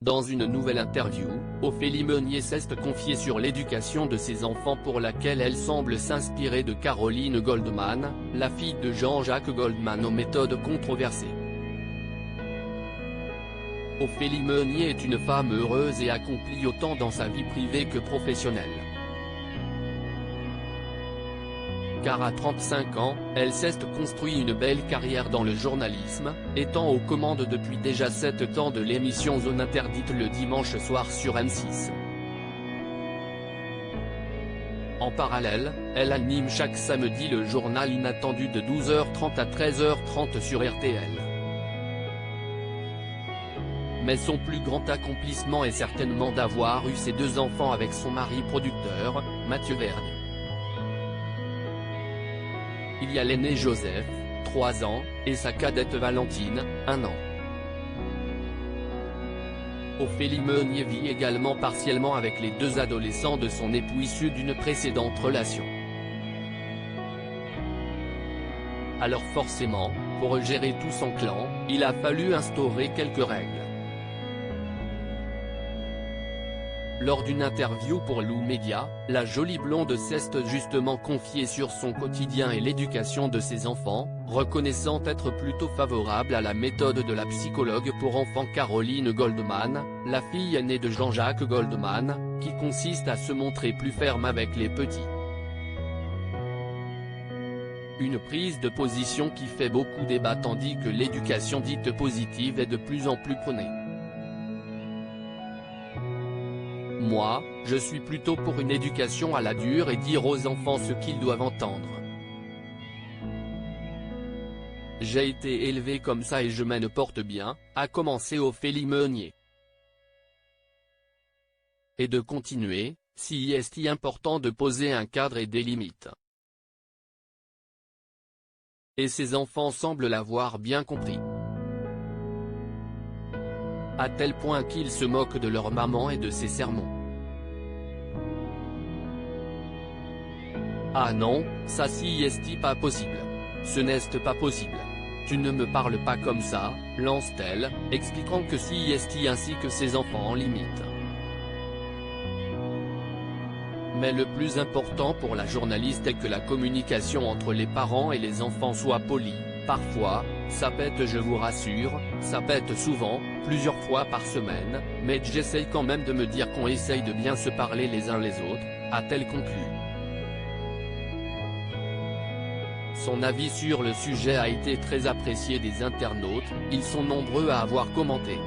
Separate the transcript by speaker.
Speaker 1: Dans une nouvelle interview, Ophélie Meunier s'est confiée sur l'éducation de ses enfants pour laquelle elle semble s'inspirer de Caroline Goldman, la fille de Jean-Jacques Goldman aux méthodes controversées. Ophélie Meunier est une femme heureuse et accomplie autant dans sa vie privée que professionnelle. Car à 35 ans, elle s'est construit une belle carrière dans le journalisme, étant aux commandes depuis déjà 7 ans de l'émission Zone Interdite le dimanche soir sur M6. En parallèle, elle anime chaque samedi le journal inattendu de 12h30 à 13h30 sur RTL. Mais son plus grand accomplissement est certainement d'avoir eu ses 2 enfants avec son mari producteur, Mathieu Vergne. Il y a l'aîné Joseph, 3 ans, et sa cadette Valentine, 1 an. Ophélie Meunier vit également partiellement avec les 2 adolescents de son époux issu d'une précédente relation. Alors forcément, pour gérer tout son clan, il a fallu instaurer quelques règles. Lors d'une interview pour Lou Média, la jolie blonde s'est justement confiée sur son quotidien et l'éducation de ses enfants, reconnaissant être plutôt favorable à la méthode de la psychologue pour enfants Caroline Goldman, la fille aînée de Jean-Jacques Goldman, qui consiste à se montrer plus ferme avec les petits. Une prise de position qui fait beaucoup débat tandis que l'éducation dite positive est de plus en plus prônée. Moi, je suis plutôt pour une éducation à la dure et dire aux enfants ce qu'ils doivent entendre. J'ai été élevé comme ça et je me porte bien, a commencé Ophélie Meunier. Et de continuer, si est important de poser un cadre et des limites. Et ses enfants semblent l'avoir bien compris. À tel point qu'ils se moquent de leur maman et de ses sermons. Ah non, ça si est pas possible. Ce n'est pas possible. Tu ne me parles pas comme ça, lance-t-elle, expliquant que si est ainsi que ses enfants en limite. Mais le plus important pour la journaliste est que la communication entre les parents et les enfants soit polie. Parfois, ça pète, je vous rassure, ça pète souvent, plusieurs fois par semaine, mais j'essaye quand même de me dire qu'on essaye de bien se parler les uns les autres, a-t-elle conclu. Son avis sur le sujet a été très apprécié des internautes, ils sont nombreux à avoir commenté.